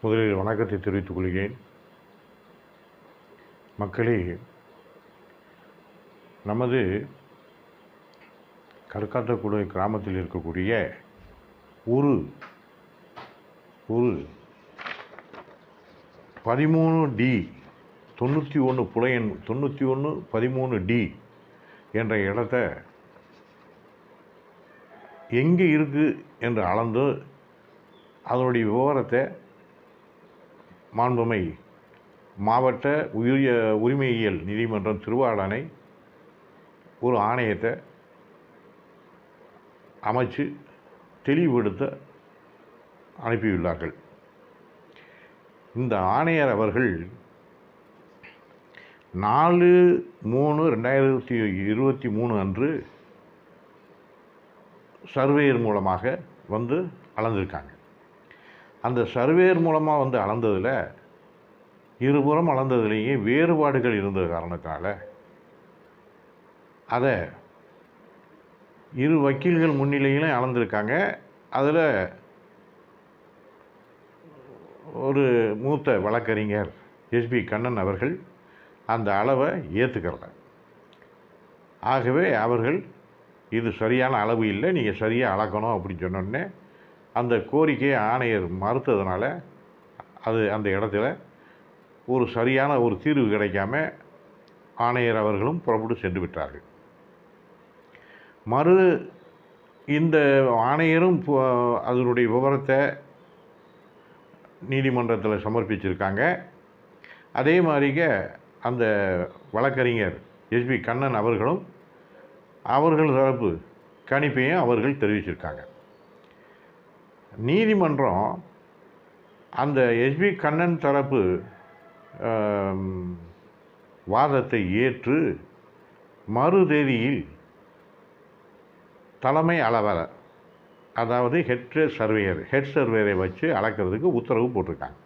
முதலில் வணக்கத்தை தெரிவித்துக் கொள்கிறேன். மக்களே, நமது கற்காத்தக்குடி கிராமத்தில் இருக்கக்கூடிய ஒரு 13D 91 புலையன் 9113D என்ற இடத்த எங்கே இருக்குது என்று அளந்து அதனுடைய விவரத்தை மாண்புமை மாவட்ட உரிமையியல் நீதிமன்றம் திருவாடானை ஒரு ஆணையத்தை அமைச்சு தெளிவுபடுத்த அனுப்பியுள்ளார்கள். இந்த ஆணையர் அவர்கள் 4/3/2023 அன்று சர்வேயர் மூலமாக வந்து அளந்திருக்காங்க. அந்த சர்வேயர் மூலமாக வந்து அளந்ததில் இருபுறம் அளந்ததுலேயே வேறுபாடுகள் இருந்த காரணத்தினால அதை இரு வக்கீல்கள் முன்னிலையிலும் அளந்திருக்காங்க. அதில் ஒரு மூத்த வழக்கறிஞர் எஸ்பி கண்ணன் அவர்கள் அந்த அளவை ஏற்றுக்கிறல. ஆகவே அவர்கள் இது சரியான அளவு இல்லை, நீங்கள் சரியாக அளக்கணும் அப்படின்னு சொன்னோடனே அந்த கோரிக்கையை ஆணையர் மறுத்ததுனால அந்த இடத்துல ஒரு சரியான ஒரு தீர்வு கிடைக்காம ஆணையர் அவர்களும் புறப்பட்டு சென்று விட்டார்கள். இந்த ஆணையரும் அதனுடைய விவரத்தை நீதிமன்றத்தில் சமர்ப்பிச்சிருக்காங்க. அதே மாதிரிக அந்த வழக்கறிஞர் எஸ்பி கண்ணன் அவர்களும் அவர்கள் தரப்பு கணிப்பையும் அவர்கள் தெரிவிச்சிருக்காங்க. நீதிமன்றம் அந்த எஸ்பி கண்ணன் தரப்பு வாதத்தை ஏற்று மறு தேதியில் தலைமை அளவலர், அதாவது ஹெட் சர்வேயரை வச்சு அளக்கிறதுக்கு உத்தரவு போட்டிருக்காங்க.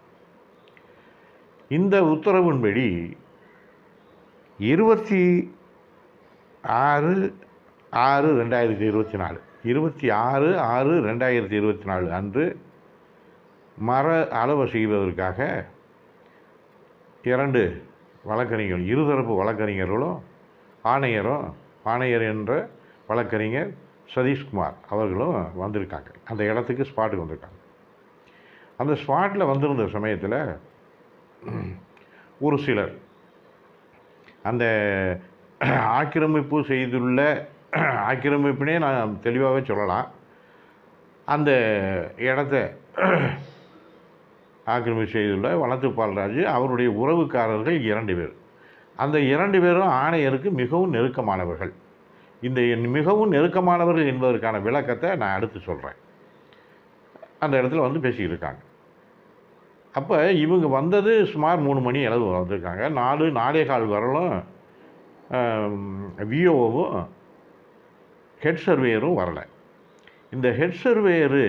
இந்த உத்தரவின்படி 26/6/2024 அன்று மர அளவு செய்வதற்காக 2 வழக்கறிஞர்கள், இருதரப்பு வழக்கறிஞர்களும் ஆணையர் என்ற வழக்கறிஞர் சதீஷ்குமார் அவர்களும் வந்திருக்காங்க. அந்த இடத்துக்கு ஸ்பாட்டுக்கு வந்திருக்காங்க. அந்த ஸ்பாட்டில் வந்திருந்த சமயத்தில் ஒரு சிலர் அந்த ஆக்கிரமிப்புனே நான் தெளிவாகவே சொல்லலாம், அந்த இடத்த ஆக்கிரமிப்பு செய்துள்ள வனத்து பால்ராஜ் அவருடைய உறவுக்காரர்கள் 2 பேர். அந்த 2 பேரும் ஆணையருக்கு மிகவும் நெருக்கமானவர்கள். இந்த மிகவும் நெருக்கமானவர்கள் என்பதற்கான விளக்கத்தை நான் அடுத்து சொல்கிறேன். அந்த இடத்துல வந்து பேசிக்கிட்டு இருக்காங்க. அப்போ இவங்க வந்தது சுமார் 3 மணி அளவு வந்திருக்காங்க. 4-4:15 வரலும் விஓவும் ஹெட் சர்வேயரும் வரலை. இந்த ஹெட் சர்வேயரு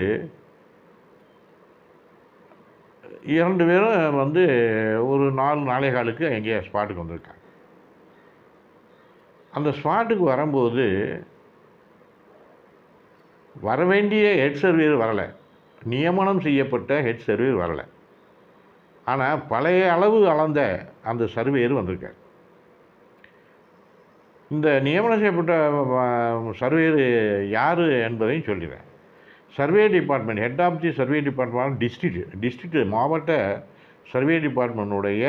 2 பேரும் வந்து ஒரு 4-4:15க்கு எங்கேயோ ஸ்பாட்டுக்கு வந்திருக்காங்க. அந்த ஸ்பாட்டுக்கு வரும்போது வரவேண்டிய ஹெட் சர்வேயர் வரலை, நியமனம் செய்யப்பட்ட ஹெட் சர்வேயர் வரலை. ஆனால் பழைய அளவு அளந்த அந்த சர்வேயர் வந்திருக்கார். இந்த நியமனம் செய்யப்பட்ட சர்வேயர் யார் என்பதையும் சொல்லிடுறேன். Survey department, head of the survey department district மாவட்ட சர்வே டிபார்ட்மெண்ட்டுடைய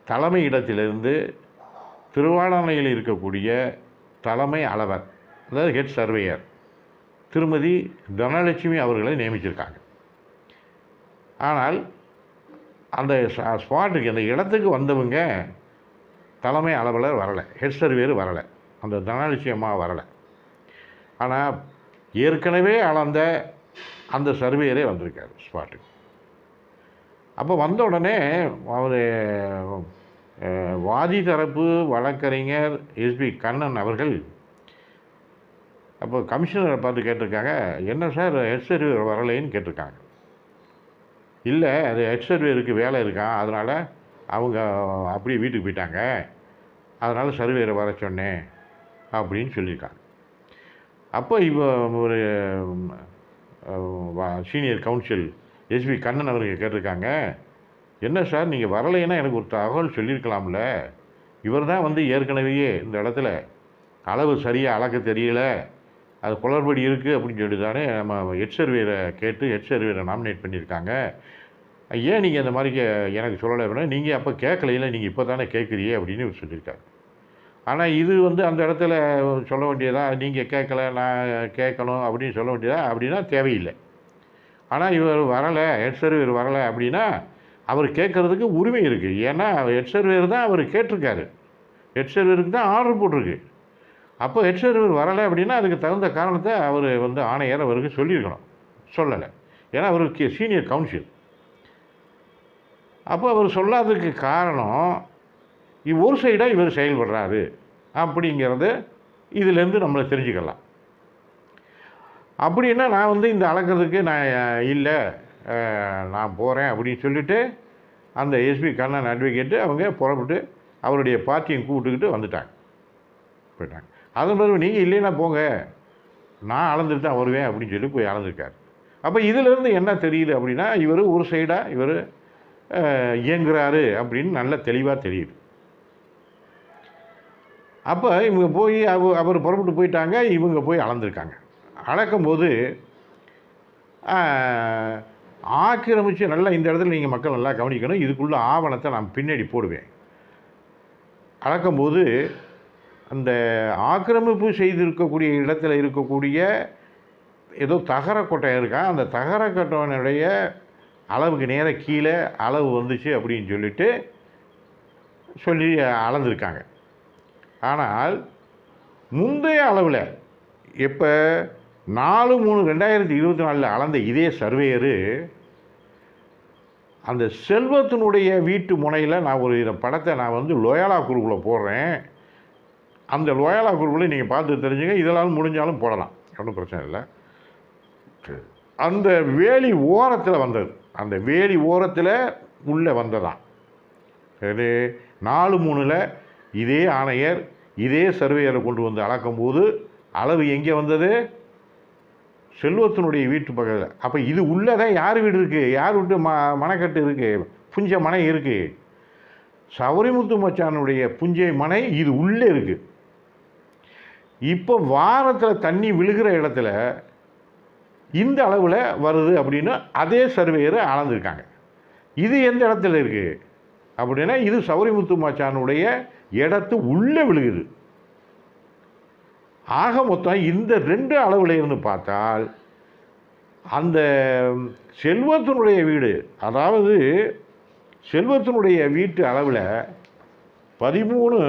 தலைமை இடத்திலிருந்து திருவாடானையில் இருக்கக்கூடிய தலைமை அளவர், அதாவது ஹெட் சர்வேயர் திருமதி தனலட்சுமி அவர்களை நியமிச்சிருக்காங்க. ஆனால் அந்த ஸ்பாட்டுக்கு, அந்த இடத்துக்கு வந்தவங்க தலைமை அலுவலர் வரலை, ஹெட் சர்வேயர் வரலை, அந்த தனலட்சுமி அம்மா வரலை. ஆனால் ஏற்கனவே அளந்த அந்த சர்வேயரே வந்திருக்கார் ஸ்பாட்டுக்கு. அப்போ வந்த உடனே அவர் வாதி தரப்பு வழக்கறிஞர் எஸ்பி கண்ணன் அவர்கள் அப்போ கமிஷனரை பார்த்து கேட்டிருக்காங்க, என்ன சார் ஹெட் சர்வேயர் வரலைன்னு கேட்டிருக்காங்க. இல்லை, அது ஹெட் சர்வேயருக்கு வேலை இருக்கான், அதனால் அவங்க அப்படியே வீட்டுக்கு போயிட்டாங்க, அதனால் சர்வேயரை வர சொன்னேன் அப்படின்னு சொல்லியிருக்காங்க. அப்போ இப்போ ஒரு சீனியர் கவுன்சில் எஸ்பி கண்ணன் அவர்கள் கேட்டிருக்காங்க, என்ன சார் நீங்கள் வரலைன்னா எனக்கு ஒரு தகவல் சொல்லியிருக்கலாம்ல, இவர் தான் வந்து ஏற்கனவே இந்த இடத்துல அளவு சரியாக அளக்க தெரியல, அது குளறுபடி இருக்குது அப்படின்னு சொல்லி தானே நம்ம ஹெட் சர்வேரை கேட்டு ஹெட் சர்வேரை நாமினேட் பண்ணியிருக்காங்க. ஏன் நீங்கள் அந்த மாதிரி எனக்கு சொல்லலை அப்படின்னா, நீங்கள் அப்போ கேட்கலையில, நீங்கள் இப்போ தானே கேட்குறியே அப்படின்னு இவர் சொல்லியிருக்காரு. ஆனால் இது வந்து அந்த இடத்துல சொல்ல வேண்டியதா, நீங்கள் கேட்கல நான் கேட்கணும் அப்படின்னு சொல்ல வேண்டியதா அப்படின்னா தேவையில்லை. ஆனால் இவர் வரலை, ஹெட் சர்வேர் வரலை அப்படின்னா அவர் கேட்குறதுக்கு உரிமை இருக்குது. ஏன்னா ஹெட் சர்வேர் தான் அவர் கேட்டிருக்காரு, ஹெட் சர்வேருக்கு தான் ஆர்டர் போட்டிருக்கு. அப்போ ஹெட் சர்வேர் வரலை அப்படின்னா அதுக்கு தகுந்த காரணத்தை அவர் வந்து ஆணையர் அவருக்கு சொல்லியிருக்கணும், சொல்லலை. ஏன்னா அவருக்கு சீனியர் கவுன்சில். அப்போ அவர் சொல்லாததுக்கு காரணம் ஒரு சைடாக இவர் செயல்படுறாரு அப்படிங்கிறத இதிலேருந்து நம்மளை தெரிஞ்சுக்கலாம். அப்படின்னா நான் வந்து இந்த அளக்கிறதுக்கு நான் இல்லை, நான் போகிறேன் அப்படின்னு சொல்லிவிட்டு அந்த எஸ்பி கண்ணன் அட்வொகேட்டு அவங்க புறப்பட்டு அவருடைய பார்ட்டியை கூப்பிட்டுக்கிட்டு வந்துட்டாங்க, போயிட்டாங்க. அதன் பிறகு நீங்கள் இல்லைன்னா போங்க, நான் அளந்துட்டு தான் வருவேன் அப்படின்னு சொல்லி போய் அளந்துருக்கார். அப்போ இதிலேருந்து என்ன தெரியுது அப்படின்னா, இவர் ஒரு சைடாக இவர் இயங்குறாரு அப்படின்னு நல்லா தெளிவாக தெரியுது. அப்போ இவங்க போய் அவர் புறப்பட்டு போயிட்டாங்க, இவங்க போய் அளந்துருக்காங்க. அளக்கும்போது ஆக்கிரமித்து நல்லா இந்த இடத்துல நீங்கள் மக்கள் நல்லா கவனிக்கணும், இதுக்குள்ள ஆவணத்தை நான் பின்னாடி போடுவேன். அளக்கும்போது அந்த ஆக்கிரமிப்பு செய்திருக்கக்கூடிய இடத்துல இருக்கக்கூடிய ஏதோ தகரக்கொட்டை இருக்கா, அந்த தகரக்கொட்டையினுடைய அளவுக்கு நேராக கீழே அளவு வந்துச்சு அப்படின்னு சொல்லி அளந்துருக்காங்க. ஆனால் முந்தைய அளவில் இப்போ 4/3/2024 அளந்த இதே சர்வேயரு அந்த செல்வத்தினுடைய வீட்டு முனையில் நான் ஒரு படத்தை நான் வந்து லோயாலா குரூப்பில் போடுறேன், அந்த லோயாலா குரூப்பில் நீங்கள் பார்த்து தெரிஞ்சுங்க, இதெல்லாம் முடிஞ்சாலும் போடலாம், ஒன்றும் பிரச்சனை இல்லை. அந்த வேலி ஓரத்தில் வந்தது, அந்த வேலி ஓரத்தில் உள்ளே வந்ததான். சரி, 4/3 இதே ஆணையர் இதே சர்வேயரை கொண்டு வந்து அளக்கும்போது அளவு எங்கே வந்தது, செல்வத்தினுடைய வீட்டு பக்கத்தில். அப்போ இது உள்ளதான் யார் வீடு இருக்குது, யார் வீட்டு மனைக்கட்டு இருக்குது, புஞ்சை மனை இருக்குது, சவரிமுத்து மச்சானுடைய புஞ்சை மனை இது உள்ளே இருக்குது. இப்போ வாரத்தில் தண்ணி விழுகிற இடத்துல இந்த அளவில் வருது அப்படின்னு அதே சர்வேயரை அளந்துருக்காங்க. இது எந்த இடத்துல இருக்குது அப்படின்னா, இது சவரிமுத்து மச்சானுடைய இடத்து உள்ளே விழுகுது. ஆக மொத்தம் இந்த 2 அளவில் இருந்து பார்த்தால் அந்த செல்வத்தினுடைய வீடு, அதாவது செல்வத்தினுடைய வீட்டு அளவில் 13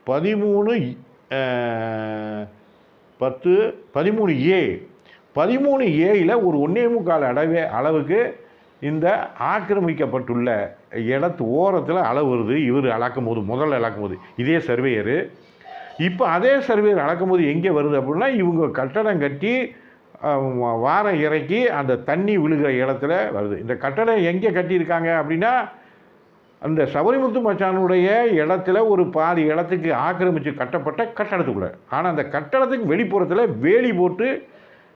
13A ஒரு 1.25 அளவுக்கு இந்த ஆக்கிரமிக்கப்பட்டுள்ள இடத்து ஓரத்தில் அளவு வருது. இவர் அளக்கும் போது, முதல்ல அளக்கும் போது இதே சர்வேயரு, இப்போ அதே சர்வேயர் அளக்கும் போது எங்கே வருது அப்படின்னா, இவங்க கட்டடம் கட்டி வாரம் இறக்கி அந்த தண்ணி விழுகிற இடத்துல வருது. இந்த கட்டடம் எங்கே கட்டியிருக்காங்க அப்படின்னா, அந்த சவரிமுத்து மச்சானுடைய இடத்துல ஒரு பாதி இடத்துக்கு ஆக்கிரமித்து கட்டப்பட்ட கட்டடத்துக்குள்ளே. ஆனால் அந்த கட்டடத்துக்கு வெளிப்புறத்தில் வேலி போட்டு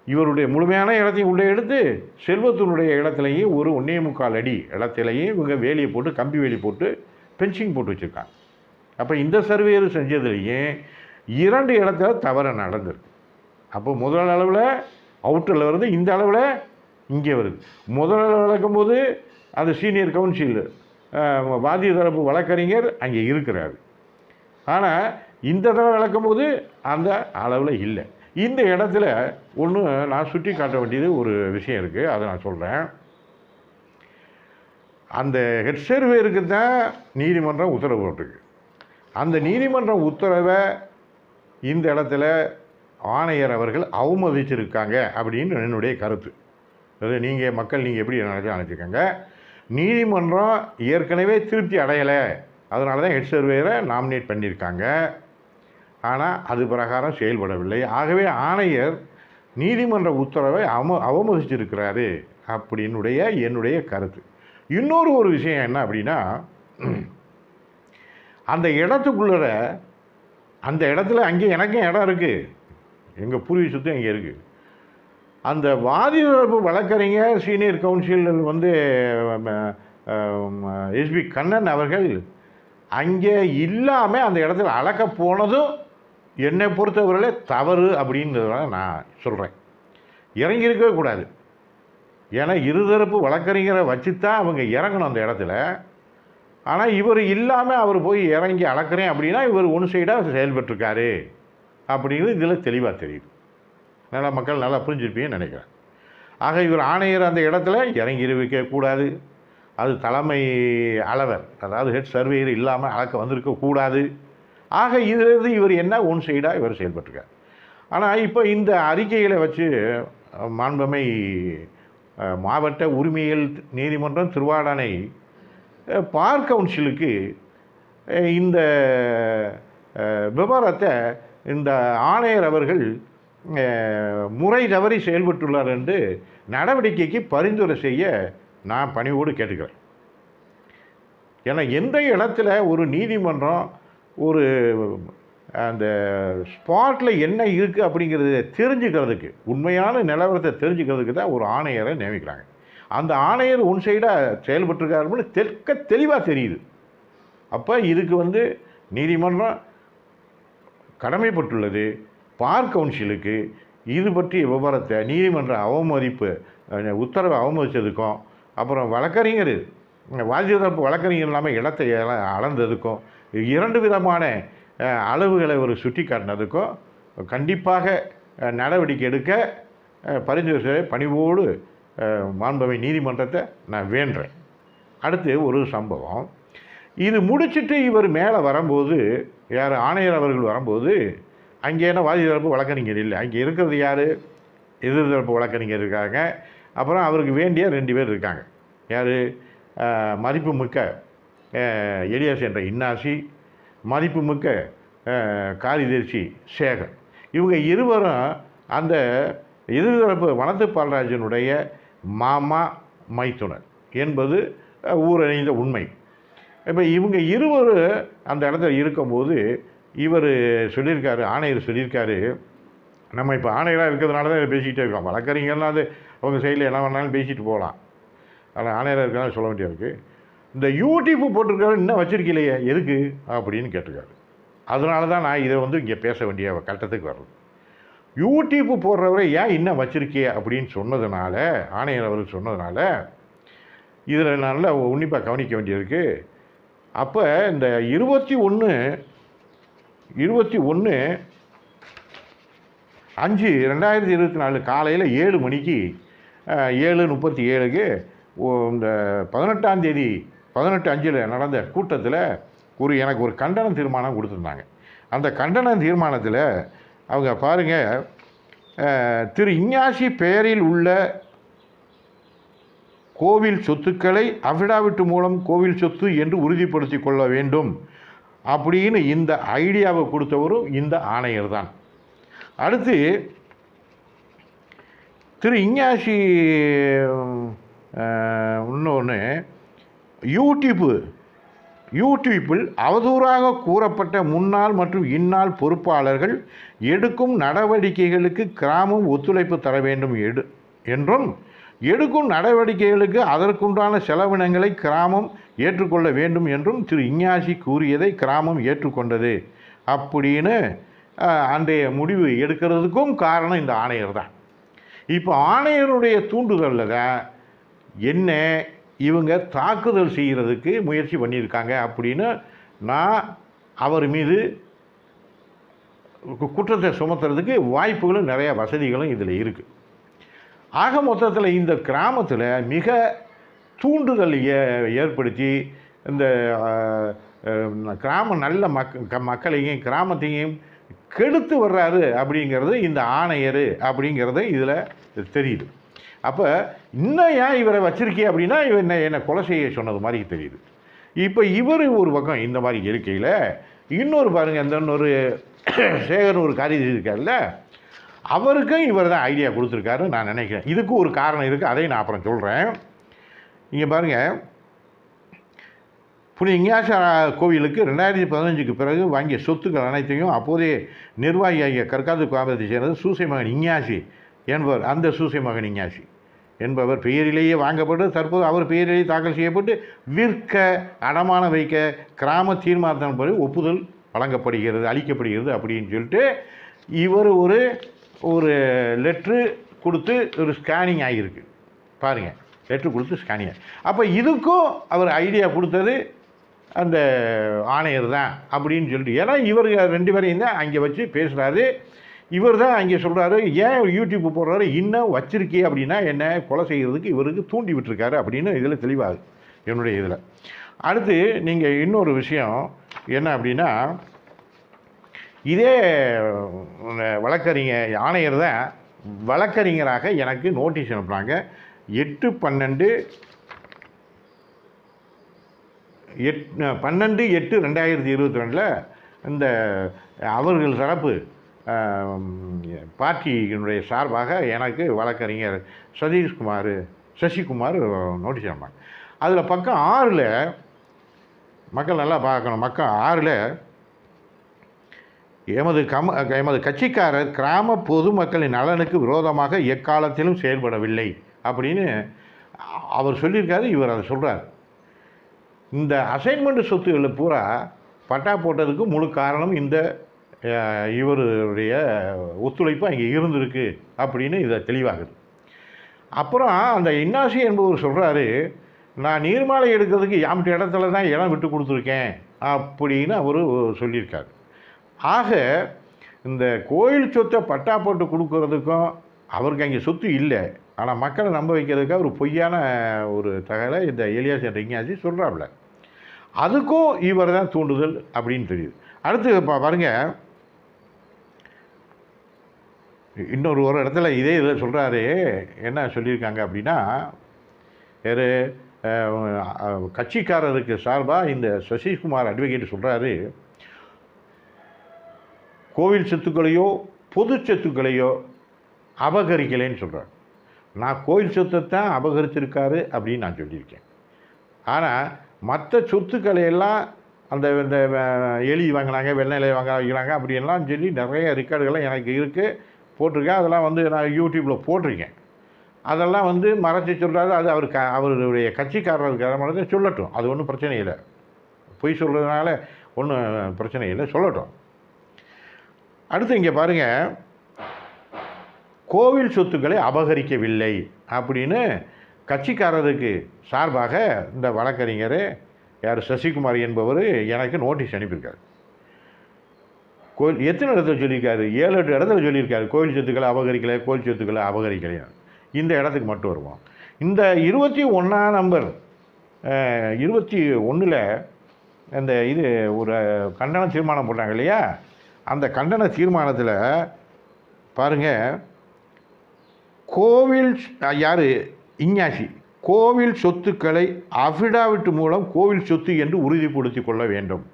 இவருடைய முழுமையான இடத்தையும் உள்ளே எடுத்து செல்வத்தினுடைய இடத்துலையும் ஒரு 1.25 அடி இடத்துலையும் இவங்க வேலியை போட்டு, கம்பி வேலி போட்டு பென்சிங் போட்டு வச்சுருக்காங்க. அப்போ இந்த சர்வேயர் செஞ்சதுலேயும் 2 இடத்துல தவறு நடந்திருக்கு. அப்போ முதல் அளவில் அவுட்டரில் வருது, இந்த அளவில் இங்கே வருது. முதல் அளவில் வளர்க்கும்போது அது சீனியர் கவுன்சில் வாதிய தரப்பு வழக்கறிஞர் அங்கே இருக்கிறார். ஆனால் இந்த தடவை வளர்க்கும்போது அந்த அளவில் இல்லை. இந்த இடத்துல ஒன்று நான் சுட்டி காட்ட வேண்டியது ஒரு விஷயம் இருக்குது, அதை நான் சொல்கிறேன். அந்த ஹெட் சர்வேருக்கு தான் நீதிமன்றம் உத்தரவு போட்டிருக்கு. அந்த நீதிமன்ற உத்தரவை இந்த இடத்துல ஆணையர் அவர்கள் அவமதிச்சிருக்காங்க அப்படின்னு என்னுடைய கருத்து. அது நீங்கள் மக்கள் நீங்கள் எப்படி நினச்சிக்கோங்க. நீதிமன்றம் ஏற்கனவே திருப்தி அடையலை, அதனால தான் ஹெட் சர்வேயரை நாமினேட் பண்ணியிருக்காங்க. ஆனால் அது பிரகாரம் செயல்படவில்லை. ஆகவே ஆணையர் நீதிமன்ற உத்தரவை அவமதிச்சிருக்கிறாரு அப்படின்னுடைய என்னுடைய கருத்து. இன்னொரு ஒரு விஷயம் என்ன அப்படின்னா, அந்த இடத்துக்குள்ளே அந்த இடத்துல அங்கே எனக்கும் இடம் இருக்குது, எங்கள் பூர்வீக சொத்து அங்கே இருக்குது. அந்த வாதி தரப்பு வழக்கறிஞர் சீனியர் கவுன்சில் வந்து எஸ்பி கண்ணன் அவர்கள் அங்கே இல்லாமல் அந்த இடத்துல அளக்க போனதும் என்னை பொறுத்தவரையிலே தவறு அப்படின்றத நான் சொல்கிறேன். இறங்கியிருக்கவே கூடாது. ஏன்னா இருதரப்பு வழக்கறிஞரை வச்சு தான் அவங்க இறங்கணும் அந்த இடத்துல. ஆனால் இவர் இல்லாமல் அவர் போய் இறங்கி அளக்கிறேன் அப்படின்னா இவர் ஒன் சைடாக செயல்பட்டுருக்காரு அப்படிங்கிறது இதில் தெளிவாக தெரியுது. நல்லா மக்கள் நல்லா புரிஞ்சிருப்பீங்கன்னு நினைக்கிறேன். ஆக இவர் ஆணையர் அந்த இடத்துல இறங்கி கூடாது. அது தலைமை அளவர், அதாவது ஹெட் சர்வேயர் இல்லாமல் அளக்க வந்திருக்கக்கூடாது. ஆக இதிலிருந்து இவர் என்ன ஒன் சைடாக இவர் செயல்பட்டுருக்கார். ஆனால் இப்போ இந்த அறிக்கைகளை வச்சு மாண்புமை மாவட்ட உரிமையியல் நீதிமன்றம் திருவாடானை பார் கவுன்சிலுக்கு இந்த விவரத்தை இந்த ஆணையர் அவர்கள் முறை தவறி செயல்பட்டுள்ளார் என்று நடவடிக்கைக்கு பரிந்துரை செய்ய நான் பணிவோடு கேட்டுக்கிறேன். ஏன்னா எந்த இடத்துல ஒரு நீதிமன்றம் ஒரு அந்த ஸ்பாட்டில் என்ன இருக்குது அப்படிங்கிறத தெரிஞ்சுக்கிறதுக்கு, உண்மையான நிலவரத்தை தெரிஞ்சுக்கிறதுக்கு தான் ஒரு ஆணையரை நியமிக்கிறாங்க. அந்த ஆணையர் ஒன் சைடாக செயல்பட்டுருக்காருன்னு தெளிவாக தெரியுது. அப்போ இதுக்கு வந்து நீதிமன்றம் கடமைப்பட்டுள்ளது பார் கவுன்சிலுக்கு இது பற்றிய விவரத்தை நீதிமன்ற அவமதிப்பு உத்தரவை அவமதித்ததுக்கும், அப்புறம் வழக்கறிஞர் வாதிதரப்பு வழக்கறிஞர் இல்லாமல் இடத்தை அளந்ததுக்கும், 2 விதமான அளவுகளை ஒரு சுட்டி காட்டினதுக்கும் கண்டிப்பாக நடவடிக்கை எடுக்க பரிந்துரை பணிவோடு மாண்புமை நீதிமன்றத்தை நான் வேண்டுறேன். அடுத்து ஒரு சம்பவம், இது முடிச்சுட்டு இவர் மேலே வரும்போது, யார் ஆணையர் அவர்கள் வரும்போது, அங்கே என்ன வாதி தரப்பு வழக்கறிஞர் இல்லை, அங்கே இருக்கிறது யார், எதிர்தரப்பு வழக்கறிஞர் இருக்காங்க. அப்புறம் அவருக்கு வேண்டிய 2 பேர் இருக்காங்க. யார், மதிப்புமிக்க எலியாஸ் என்ற இன்னாசி, மதிப்புமிக்க காரிதர்சி சேகர். இவங்க இருவரும் அந்த எதிர்தரப்பு வனத்து பால்ராஜனுடைய மாமா மைத்துனர் என்பது ஊரறிந்த உண்மை. இப்போ இவங்க இருவரும் அந்த இடத்துல இருக்கும்போது இவர் சொல்லியிருக்காரு, ஆணையர் சொல்லியிருக்காரு, நம்ம இப்போ ஆணையராக இருக்கிறதுனால தான் இதை பேசிக்கிட்டே இருக்கோம். வழக்கறிஞர்லாம் அது அவங்க சைடில் என்ன வேணாலும் பேசிட்டு போகலாம். ஆனால் ஆணையராக இருக்கிறனால சொல்ல வேண்டியிருக்கு. இந்த யூடியூப்பு போட்டிருக்காரு இன்னும் வச்சுருக்கலையே எதுக்கு அப்படின்னு கேட்டிருக்காரு. அதனால தான் நான் இதை வந்து இங்கே பேச வேண்டிய கட்டத்துக்கு வர்றது. யூடியூப்பு போடுறவரை ஏன் இன்னும் வச்சுருக்கே அப்படின்னு சொன்னதுனால, ஆணையர் அவர்கள் சொன்னதுனால இதில் நல்லா உன்னிப்பாக கவனிக்க வேண்டியிருக்கு. அப்போ இந்த 21/5/2024 காலையில் 7 மணிக்கு 7:37க்கு இந்த 18ஆம் தேதி 18/5 நடந்த கூட்டத்தில் எனக்கு ஒரு கண்டன தீர்மானம் கொடுத்துருந்தாங்க. அந்த கண்டன தீர்மானத்தில் அவங்க பாருங்கள், திரு இஞ்ஞாசி பெயரில் உள்ள கோவில் சொத்துக்களை அஃபிடாவிட் மூலம் கோவில் சொத்து என்று உறுதிப்படுத்தி கொள்ள வேண்டும் அப்படின்னு இந்த ஐடியாவை கொடுத்தவரும் இந்த ஆணையர் தான். அடுத்து திரு இஞ்ஞாசி இன்னொன்று, யூடியூப்பில் அவதூறாக கூறப்பட்ட முன்னாள் மற்றும் இந்நாள் பொறுப்பாளர்கள் எடுக்கும் நடவடிக்கைகளுக்கு கிராமம் ஒத்துழைப்பு தர வேண்டும் என்றும், எடுக்கும் நடவடிக்கைகளுக்கு அதற்குண்டான செலவினங்களை கிராமம் ஏற்றுக்கொள்ள வேண்டும் என்றும் திரு இஞ்ஞாசி கூறியதை கிராமம் ஏற்றுக்கொண்டது அப்படின்னு அன்றைய முடிவு எடுக்கிறதுக்கும் காரணம் இந்த ஆணையர் தான். இப்போ ஆணையருடைய தூண்டுதலில் தான் என்ன இவங்க தாக்குதல் செய்கிறதுக்கு முயற்சி பண்ணியிருக்காங்க அப்படின்னு நான் அவர் மீது குற்றத்தை சுமத்துறதுக்கு வாய்ப்புகளும் நிறைய வசதிகளும் இதில் இருக்குது. ஆக மொத்தத்தில் இந்த கிராமத்தில் மிக தூண்டுதல் ஏற்படுத்தி இந்த கிராம நல்ல மக்களையும் கிராமத்தையும் கெடுத்து வர்றாரு அப்படிங்கிறது இந்த ஆணையர் அப்படிங்கிறது இதில் தெரியுது. அப்போ இன்னும் ஏன் இவரை வச்சிருக்கே அப்படின்னா இவர் என்னை கொலை செய்ய சொன்னது மாதிரி தெரியுது. இப்போ இவர் ஒரு பக்கம் இந்த மாதிரி இருக்கையில் இன்னொரு பாருங்கள், இந்த இன்னொரு சேகர் ஒரு காரியம் இருக்கார்ல, அவருக்கும் இவர் தான் ஐடியா கொடுத்துருக்காருன்னு நான் நினைக்கிறேன். இதுக்கு ஒரு காரணம் இருக்குது, அதையும் நான் அப்புறம் சொல்கிறேன். இங்கே பாருங்கள், புனித இஞ்ஞாசி கோவிலுக்கு 2015க்கு பிறகு வாங்கிய சொத்துக்கள் அனைத்தையும் அப்போதைய நிர்வாகியாகிய கற்காது குடும்பத்தை சேர்ந்தது சூசை மகன் இஞ்ஞாசி என்பவர். அந்த சூசை மகன் இஞ்ஞாசி என்பவர் பெயரிலேயே வாங்கப்பட்டு தற்போது அவர் பெயரிலேயே தாக்கல் செய்யப்பட்டு விற்க அடமான வைக்க கிராம தீர்மானத்தின்படி ஒப்புதல் வழங்கப்படுகிறது, அளிக்கப்படுகிறது அப்படின்னு சொல்லிட்டு இவர் ஒரு லெட்ரு கொடுத்து ஒரு ஸ்கேனிங் ஆகியிருக்கு பாருங்கள். லெட்ரு கொடுத்து ஸ்கேனிங். அப்போ இதுக்கும் அவர் ஐடியா கொடுத்தது அந்த ஆணையர் தான் அப்படின்னு சொல்லிட்டு, ஏன்னா இவர் 2 பேரையும் தான் அங்கே வச்சு பேசுகிறாரு. இவர் தான் அங்கே சொல்கிறாரு, ஏன் யூடியூப் போடுறாரு, இன்னும் வச்சிருக்கே அப்படின்னா என்ன கொலை செய்கிறதுக்கு இவருக்கு தூண்டி விட்டுருக்காரு அப்படின்னு இதில் தெளிவாகுது என்னுடைய இதில். அடுத்து நீங்கள் இன்னொரு விஷயம் என்ன அப்படின்னா, இதே வழக்கறிஞர் ஆணையர் தான் வழக்கறிஞராக எனக்கு நோட்டீஸ் அனுப்புனாங்க. 12/8/2022 இந்த அவர்கள் தரப்பு பார்ட்டியினுடைய சார்பாக எனக்கு வழக்கறிஞர் சசிகுமார் நோட்டீஸ் அனுப்பினாங்க. அதில் பக்கம் 6ல் மக்கள் நல்லா பார்க்கணும். பக்கம் 6ல் எமது கட்சிக்காரர் கிராம பொதுமக்களின் நலனுக்கு விரோதமாக எக்காலத்திலும் செயல்படவில்லை அப்படின்னு அவர் சொல்லியிருக்காரு. இவர் அதை சொல்கிறார். இந்த அசைன்மெண்ட் சொத்துக்களை பூரா பட்டா போட்டதுக்கு முழு காரணம் இந்த இவருடைய ஒத்துழைப்பு அங்கே இருந்திருக்கு அப்படின்னு இதை தெளிவாகுது. அப்புறம் அந்த இன்னாசி என்பவர் சொல்கிறாரு, நான் நீர்மாலை எடுக்கிறதுக்கு யாம்ட்டு இடத்துல தான் இடம் விட்டு கொடுத்துருக்கேன் அப்படின்னு அவர் சொல்லியிருக்கார். ஆக இந்த கோயில் சொத்தை பட்டா போட்டு கொடுக்கறதுக்கும் அவருக்கு அங்கே சொத்து இல்லை, ஆனால் மக்களை நம்ப வைக்கிறதுக்காக ஒரு பொய்யான ஒரு தகவலை இந்த எலியாஸ் என்ற இஞ்ஞாசி சொல்கிறாப்புல. அதுக்கும் இவர் தான் தூண்டுதல் அப்படின்னு தெரியுது. அடுத்து பாருங்கள், ஒரு இடத்துல இதே இதில் சொல்கிறாரு. என்ன சொல்லியிருக்காங்க அப்படின்னா, வேறு கட்சிக்காரருக்கு சார்பாக இந்த சசிகுமார் அட்வொகேட் சொல்கிறாரு, கோவில் சொத்துக்களையோ பொது சொத்துக்களையோ அபகரிக்கலைன்னு சொல்கிறார். நான் கோயில் சொத்தை தான் அபகரிச்சிருக்காரு அப்படின்னு நான் சொல்லியிருக்கேன். ஆனால் மற்ற சொத்துக்களையெல்லாம் அந்த இந்த எலி வாங்கினாங்க, வெள்ளை வாங்குறாங்க அப்படின்லாம் சொல்லி நிறைய ரெக்கார்டுகள்லாம் எனக்கு இருக்குது, போட்டிருக்கேன். அதெல்லாம் நான் யூடியூப்பில் போட்டிருக்கேன். அதெல்லாம் மறைச்சி சொல்கிறாரு. அது அவருடைய கட்சிக்காரர்களுக்கு சொல்லட்டும், அது ஒன்றும் பிரச்சனை இல்லை. பொய் சொல்கிறதுனால ஒன்றும் பிரச்சனை இல்லை, சொல்லட்டும். அடுத்து இங்கே பாருங்கள், கோவில் சொத்துக்களை அபகரிக்கவில்லை அப்படின்னு கட்சிக்காரருக்கு சார்பாக இந்த வழக்கறிஞர் யார் சசிகுமார் என்பவர் எனக்கு நோட்டீஸ் அனுப்பியிருக்காரு. கோயில் எத்தனை இடத்துல சொல்லியிருக்காரு? 7-8 இடத்துல சொல்லியிருக்காரு கோயில் சொத்துக்களை அபகரிக்கலை, கோயில் சொத்துக்களை அபகரிக்கலை. இந்த இடத்துக்கு மட்டும் வருவோம். இந்த 21ஆம் நம்பர் 21ல் இந்த இது ஒரு கண்டன தீர்மானம் போட்டாங்க இல்லையா? அந்த கண்டன தீர்மானத்தில் பாருங்கள், கோவில் யார் இஞ்ஞாசி கோவில் சொத்துக்களை அஃபிடாவிட் மூலம் கோவில் சொத்து என்று உறுதிப்படுத்தி கொள்ள வேண்டும்.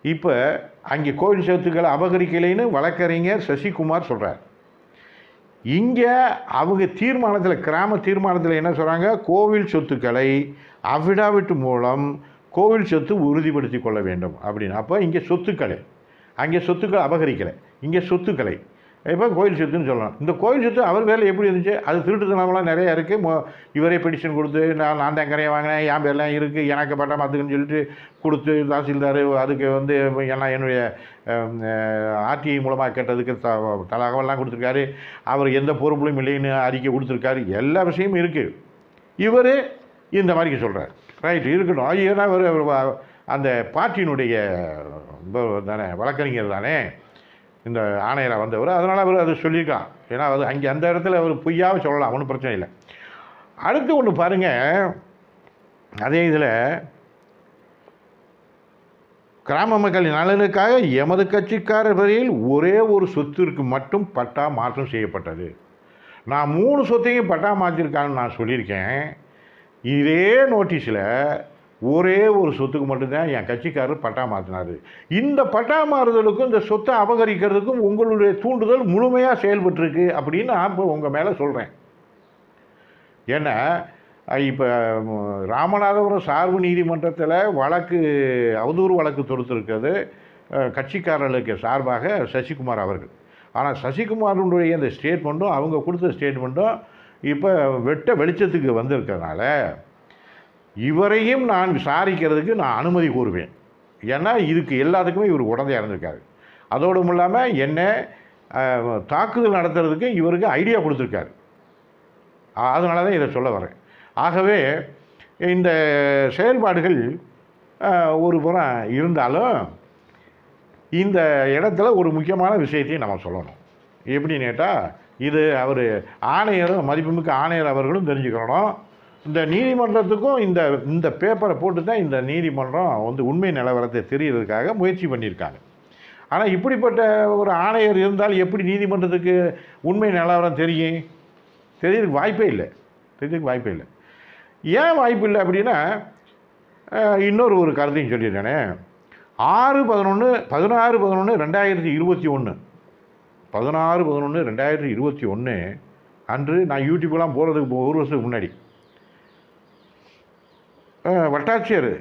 இப்போ அங்கே கோவில் சொத்துக்களை அபகரிக்கலைன்னு வழக்கறிஞர் சசிகுமார் சொல்கிறார். இங்கே அவங்க தீர்மானத்தில், கிராம தீர்மானத்தில் என்ன சொல்கிறாங்க? கோவில் சொத்துக்களை அஃபிடாவிட் மூலம் கோவில் சொத்து உறுதிப்படுத்தி கொள்ள வேண்டும் அப்படின்னு. அப்போ இங்கே சொத்துக்களை, அங்கே சொத்துக்கள் அபகரிக்கலை, இங்கே சொத்துக்களை. இப்போ கோயில் சொத்துன்னு சொல்லலாம். இந்த கோயில் சொத்து அவர் வேலை எப்படி இருந்துச்சு? அது திருட்டுத்தனம்லாம் நிறையா இருக்குது. இவரே பெட்டிஷன் கொடுத்து நான் தான் கரையை வாங்கினேன், என் பேர்லாம் இருக்குது, எனக்கு பட்டம் பார்த்துக்குன்னு சொல்லிட்டு கொடுத்து தாசில்தார் அதுக்கு எல்லாம் என்னுடைய ஆர்டிஐ மூலமாக கேட்டதுக்கு தகவலாம் கொடுத்துருக்காரு. அவர் எந்த பொறுப்புலையும் இல்லைன்னு அறிக்கை கொடுத்துருக்காரு. எல்லா விஷயமும் இருக்குது. இவர் இந்த மாதிரி சொல்கிறார். ரைட்டு, இருக்கட்டும். ஏன்னா அவர் அந்த பார்ட்டியினுடைய தானே வழக்கறிஞர் தானே இந்த ஆணையராக வந்தவர். அதனால் அவர் அது சொல்லியிருக்கான். ஏன்னா அது அங்கே அந்த இடத்துல அவர் பொய்யாவே சொல்லலாம், ஒன்றும் பிரச்சனை இல்லை. அடுத்து ஒன்று பாருங்கள், அதே இதில் கிராம மக்களின் நலனுக்காக எமது கட்சிக்காரர் வரையில் ஒரே ஒரு சொத்திற்கு மட்டும் பட்டா மாற்றம் செய்யப்பட்டது. நான் 3 சொத்தையும் பட்டா மாற்றிருக்கான்னு நான் சொல்லியிருக்கேன். இதே நோட்டீஸில் ஒரே ஒரு சொத்துக்கு மட்டும்தான் என் கட்சிக்காரர் பட்டா மாற்றினார். இந்த பட்டா மாறுதலுக்கும் இந்த சொத்தை அபகரிக்கிறதுக்கும் உங்களுடைய தூண்டுதல் முழுமையாக செயல்பட்டுருக்கு அப்படின்னு நான் இப்போ உங்கள் மேலே சொல்கிறேன். ஏன்னா இப்போ ராமநாதபுரம் சார்பு நீதிமன்றத்தில் அவதூறு வழக்கு தொடுத்திருக்கிறது கட்சிக்காரர்களுக்கு சார்பாக சசிகுமார் அவர்கள். ஆனால் சசிகுமாரனுடைய இந்த ஸ்டேட்மெண்ட்டும் அவங்க கொடுத்த ஸ்டேட்மெண்ட்டும் இப்போ வெளிச்சத்துக்கு வந்திருக்கிறதுனால இவரையும் நான் விசாரிக்கிறதுக்கு நான் அனுமதி கூறுவேன். ஏன்னா இதுக்கு எல்லாத்துக்குமே இவர் உடந்தையாக இருந்திருக்காரு. அதோடும் இல்லாமல் என்ன தாக்குதல் நடத்துறதுக்கு இவருக்கு ஐடியா கொடுத்துருக்காரு. அதனால தான் இதை சொல்ல வரேன். ஆகவே இந்த செயல்பாடுகள் ஒரு புறம் இருந்தாலும் இந்த இடத்துல ஒரு முக்கியமான விஷயத்தையும் நம்ம சொல்லணும். எப்படின்னு கேட்டால், இது அவர் ஆணையரும் மதிப்புமிக்க ஆணையர் அவர்களும் தெரிஞ்சுக்கணும். இந்த நீதிமன்றத்துக்கும் இந்த பேப்பரை போட்டு தான் இந்த நீதிமன்றம் உண்மை நிலவரத்தை தெரியறதுக்காக முயற்சி பண்ணியிருக்காங்க. ஆனால் இப்படிப்பட்ட ஒரு ஆணையர் இருந்தால் எப்படி நீதிமன்றத்துக்கு உண்மை நிலவரம் தெரியறதுக்கு வாய்ப்பே இல்லை. ஏன் வாய்ப்பு இல்லை அப்படின்னா, இன்னொரு கருத்தையும் சொல்லியிருக்கானே, 16/11/2021 16/11/2021 அன்று நான் யூடியூப்லாம் போகிறதுக்கு ஒரு வருஷத்துக்கு முன்னாடி வட்டாட்சியர்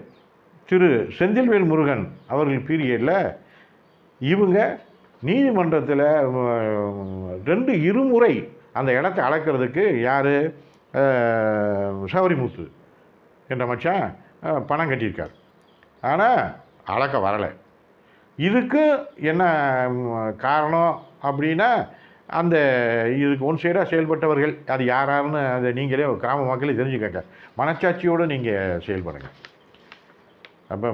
திரு செந்தில்வேல் முருகன் அவர்கள் பீரியடில் இவங்க நீதிமன்றத்தில் 2 இருமுறை அந்த இடத்தை அளக்கிறதுக்கு யார் சவரிமுத்து என்ற மச்சான் பணம் கட்டியிருக்கார். ஆனால் அளக்க வரலை. இதுக்கு என்ன காரணம் அப்படின்னா, இதுக்கு ஒன் சைடாக செயல்பட்டவர்கள் அது யாருன்னு அதை நீங்களே கிராம மக்களே தெரிஞ்சுக்கங்க. மனச்சாட்சியோடு நீங்கள் செயல்படுங்க. அப்போ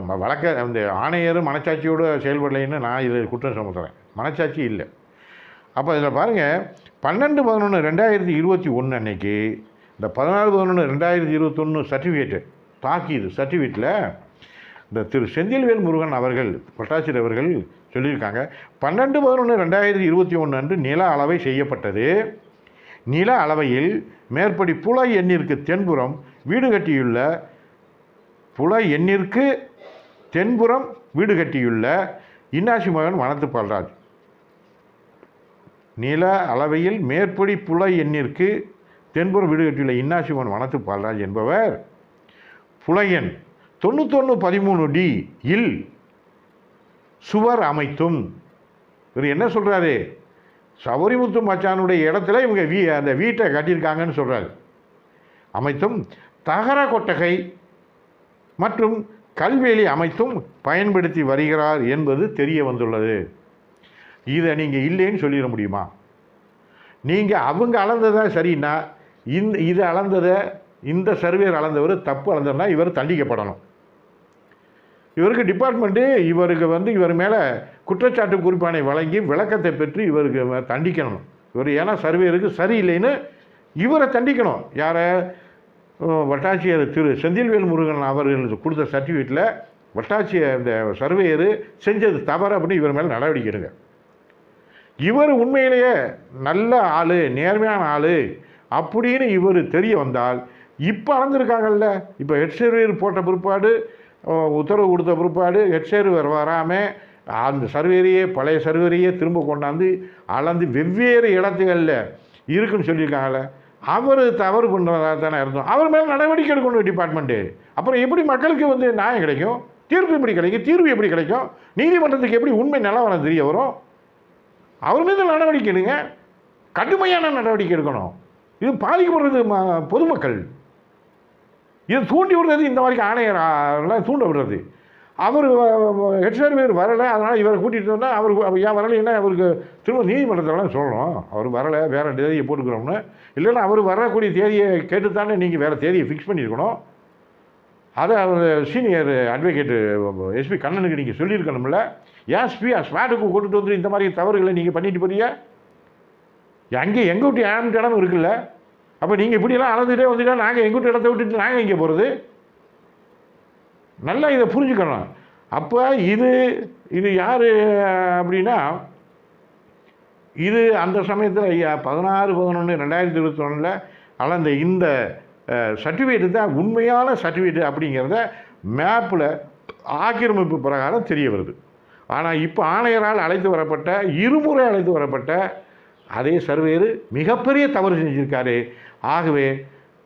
அந்த ஆணையர் மனச்சாட்சியோடு செயல்படலைன்னு நான் இதில் குற்றம் சுமத்துறேன். மனச்சாட்சி இல்லை. அப்போ இதில் பாருங்கள், 12/11/2021 அன்னைக்கு இந்த 16/11/2021 சர்டிஃபிகேட்டில் இந்த திரு செந்தில்வேல் முருகன் அவர்கள் வட்டாட்சியர் அவர்கள் சொல்லியிருக்காங்க, 12/11/2021 அன்று நில அளவை செய்யப்பட்டது. நில அளவையில் மேற்படி புல எண்ணிற்கு தென்புறம் வீடு கட்டியுள்ள இன்னாசி மகன் வனத்து பால்ராஜ். நில அளவையில் மேற்படி புல எண்ணிற்கு தென்புறம் வீடு கட்டியுள்ள இன்னாசி மகன் வனத்து பால்ராஜ் என்பவர் புல எண் 9113D இல் சுவர் அமைத்தும். இவர் என்ன சொல்கிறாரு, சவரிமுத்து மச்சானுடைய இடத்துல இவங்க அந்த வீட்டை கட்டியிருக்காங்கன்னு சொல்கிறாரு. அமைத்தும் தகர கொட்டகை மற்றும் கல்வேலி அமைத்தும் பயன்படுத்தி வருகிறார் என்பது தெரிய வந்துள்ளது. இதை நீங்கள் இல்லைன்னு சொல்லிட முடியுமா? நீங்கள் அவங்க அளந்ததை சரின்னா இது அளந்ததை இந்த சர்வேர் அளந்தவர் தப்பு அளந்ததுன்னா இவர் தண்டிக்கப்படணும். இவருக்கு டிபார்ட்மெண்ட்டு இவர் மேலே குற்றச்சாட்டு குறிப்பானை வழங்கி விளக்கத்தை பெற்று இவருக்கு தண்டிக்கணும். ஏன்னா சர்வேருக்கு சரியில்லைன்னு இவரை தண்டிக்கணும். யாரை? வட்டாட்சியர் திரு செந்தில்வேல் முருகன் அவர்கள் கொடுத்த சர்டிஃபிகேட்டில் வட்டாட்சியர் இந்த சர்வேயர் செஞ்சது தவறு அப்படின்னு இவர் மேலே நடவடிக்கை எடுங்க. இவர் உண்மையிலேயே நல்ல ஆள், நேர்மையான ஆள் அப்படின்னு இவர் தெரிய வந்தால், இப்போ அளந்துருக்காங்கல்ல, இப்போ ஹெட் சர்வேயர் போட்ட பிற்பாடு உத்தரவு கொடுத்த பிற்பாடு ஹெட் சர்வேயர் வராமல் அந்த சர்வேரையே பழைய சர்வேரையே திரும்ப கொண்டாந்து அளந்து வெவ்வேறு இடத்துகளில் இருக்குன்னு சொல்லியிருக்காங்கல்ல, அவர் தவறு பண்ணுறதா தானே இருந்தோம். அவர் மேலே நடவடிக்கை எடுக்கணும் டிபார்ட்மெண்ட்டு. அப்புறம் எப்படி மக்களுக்கு நியாயம் கிடைக்கும்? தீர்ப்பு எப்படி கிடைக்கும்? தீர்வு எப்படி கிடைக்கும்? நீதிமன்றத்துக்கு எப்படி உண்மை நிலவரம் தெரிய வரும்? அவர் மீது நடவடிக்கை எடுங்க, கடுமையான நடவடிக்கை எடுக்கணும். இது பாதிக்கப்படுறது பொதுமக்கள். இது தூண்டி விடுறது இந்த மாதிரி ஆணையர் தூண்ட விடுறது. அவர் ஹெட் சர்வேயர் வரலை, அதனால் இவரை கூட்டிகிட்டு வந்தால் அவர் ஏன் வரலைன்னா அவருக்கு திரும்ப நீதிமன்றத்தில் சொல்லணும். அவர் வரலை, வேறு தேதியை போட்டுக்கிறோம்னு. இல்லைன்னா அவர் வரக்கூடிய தேதியை கேட்டுத்தானே நீங்கள் வேறு தேதியை ஃபிக்ஸ் பண்ணியிருக்கணும். அதை அவர் சீனியர் அட்வொகேட்டு எஸ்பி கண்ணனுக்கு நீங்கள் சொல்லியிருக்கணும்ல. ஏன் ஸ்பாட்டுக்கு கூட்டிட்டு வந்து இந்த மாதிரி தவறுகளை நீங்கள் பண்ணிட்டு போறீங்க? அங்கே எங்கள் விட்டு இடம் இருக்குல்ல. அப்போ நீங்கள் இப்படியெல்லாம் அளந்துகிட்டே வந்துட்டா நாங்கள் எங்கள் விட்டு இடத்த விட்டுட்டு நாங்கள் இங்கே போகிறது? நல்லா இதை புரிஞ்சுக்கணும். அப்போ இது யார் அப்படின்னா, இது அந்த சமயத்தில் 16/11/2021 அளந்த இந்த சர்டிஃபிகேட்டு தான் உண்மையான சர்டிஃபிகேட்டு அப்படிங்கிறத மேப்பில் ஆக்கிரமிப்பு பிரகாரம் தெரிய வருது. ஆனால் இப்போ ஆணையரால் இருமுறை அழைத்து வரப்பட்ட அதே சர்வேயர் மிகப்பெரிய தவறு செஞ்சுருக்காரு. ஆகவே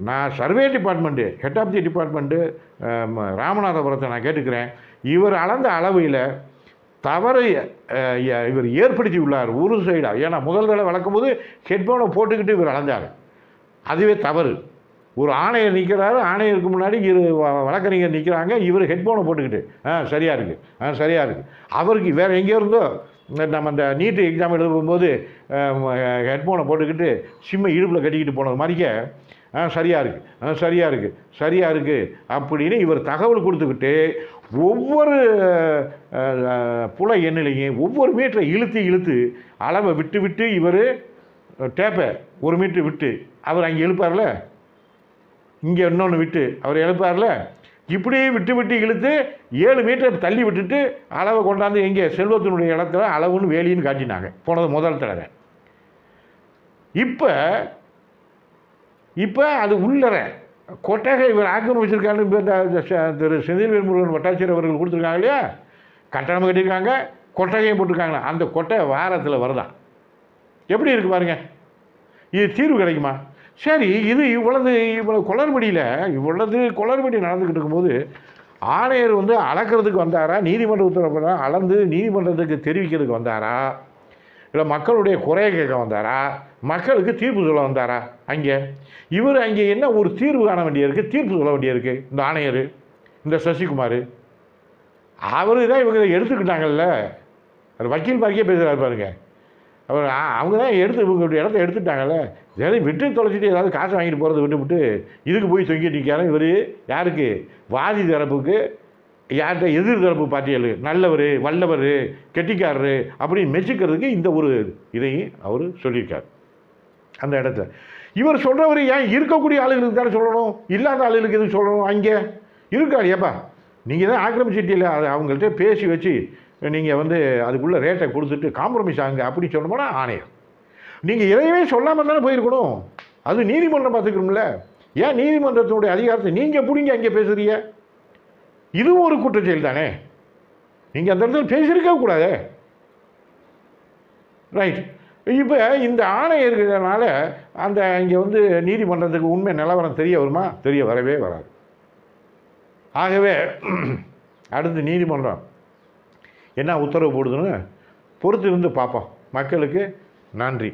நான் survey department, head of the department ராமநாதபுரத்தை நான் கேட்டுக்கிறேன். இவர் அளந்த அளவையில் தவறை இவர் ஏற்படுத்தி உள்ளார் ஒரு சைடாக. ஏன்னா முதல் தடவை வளர்க்கும்போது ஹெட்ஃபோனை போட்டுக்கிட்டு இவர் அளந்தார். அதுவே தவறு. ஒரு ஆணையர் நிற்கிறாரு, ஆணையருக்கு முன்னாடி வழக்கறிஞர் நிற்கிறாங்க, இவர் ஹெட்ஃபோனை போட்டுக்கிட்டு சரியாக இருக்குது சரியாக இருக்குது. அவருக்கு வேறு எங்கேயோ இருந்தோ நம்ம அந்த நீட்டு எக்ஸாம் எழுத போகும்போது ஹெட்ஃபோனை போட்டுக்கிட்டு சிம்மை இடுப்பில் கட்டிக்கிட்டு போனது மாதிரிக்க சரியாக இருக்குது சரியாக இருக்குது சரியாக இருக்குது அப்படின்னு இவர் தகவல் கொடுத்துக்கிட்டு ஒவ்வொரு புல எண்ணிலையும் ஒவ்வொரு மீட்டரை இழுத்து அளவை விட்டு இவர் டேப்பை 1 மீட்ரு விட்டு அவர் அங்கே எழுப்பார்ல, இங்கே இன்னொன்று விட்டு அவர் எழுப்பார்ல, இப்படியே விட்டு இழுத்து 7 மீட்டர் தள்ளி விட்டுட்டு அளவை கொண்டாந்து எங்கே செல்வத்தினுடைய இடத்துல அளவுன்னு வேலின்னு காட்டினாங்க போனது முதல் தடவை. இப்போ அது உள்ளற கொட்டகை இவர் ஆக்கிரமிச்சிருக்காருன்னு திரு செந்தில்வேல் முருகன் வட்டாட்சியர் அவர்கள் கொடுத்துருக்காங்க இல்லையா, கட்டணம் கட்டியிருக்காங்க, கொட்டகையும் போட்டிருக்காங்களா, அந்த கொட்டகை வாரத்தில் வருதான். எப்படி இருக்குது பாருங்கள், இது தீர்வு கிடைக்குமா? சரி, இது இவ்வளவு குளறுபடி நடந்துக்கிட்டு இருக்கும்போது ஆணையர் அளக்கிறதுக்கு வந்தாரா, நீதிமன்ற உத்தரவு அளந்து நீதிமன்றத்துக்கு தெரிவிக்கிறதுக்கு வந்தாரா, இல்லை மக்களுடைய குறையை கேட்க வந்தாரா, மக்களுக்கு தீர்ப்பு சொல்ல வந்தாரா? இவர் அங்கே என்ன ஒரு தீர்வு காண வேண்டியிருக்கு, தீர்ப்பு சொல்ல வேண்டியிருக்கு. இந்த ஆணையர், இந்த சசிகுமார், அவர் தான் இவங்க எடுத்துக்கிட்டாங்கல்ல, வக்கீல் மாதிரியே பேசுகிறாரு பாருங்க. அவங்க தான் இவங்களுடைய இடத்த எடுத்துட்டாங்கல்ல, எதாவது விட்டு தொலைச்சிட்டு ஏதாவது காசு வாங்கிட்டு போகிறத விட்டு இதுக்கு போய் தொங்கிட்டு நிற்காரு. இவர் யாருக்கு? வாதி தரப்புக்கு, யார்கிட்ட எதிர் தரப்பு பார்ட்டியல் நல்லவர் வல்லவர் கெட்டிக்காரரு அப்படின்னு மெச்சிக்கிறதுக்கு இந்த ஒரு இதையும் அவர் சொல்லியிருக்கார். அந்த இடத்துல இவர் சொல்கிறவர் ஏன் இருக்கக்கூடிய ஆளுகளுக்கு தானே சொல்லணும், இல்லாத ஆளுகளுக்கு எதுவும் சொல்லணும்? அங்கே இருக்காள் ஏப்பா, நீங்கள் தான் ஆக்கிரமிச்சிட்டியில் அதை அவங்கள்ட்ட பேசி வச்சு நீங்கள் அதுக்குள்ளே ரேட்டை கொடுத்துட்டு காம்ப்ரமைஸ் ஆகுங்க அப்படின்னு சொன்னோம்னா ஆணையர். நீங்கள் இதையவே சொல்லாமல் தானே போயிருக்கணும். அது நீதிமன்றம் பார்த்துக்கணும்ல. ஏன் நீதிமன்றத்தினுடைய அதிகாரத்தை நீங்கள் பிடிங்க அங்கே பேசுகிறீங்க? இதுவும் ஒரு குற்றச்செயல் தானே. நீங்கள் அந்த இடத்துல பேசியிருக்க கூடாது. ரைட். இப்போ இந்த ஆணையர்களால் அந்த இங்கே நீதிமன்றத்துக்கு உண்மை நிலவரம் தெரிய வருமா? தெரிய வரவே வராது. ஆகவே அடுத்து நீதிமன்றம் என்ன உத்தரவு போடுதுன்னு பொறுத்து இருந்து பார்ப்போம். மக்களுக்கு நன்றி.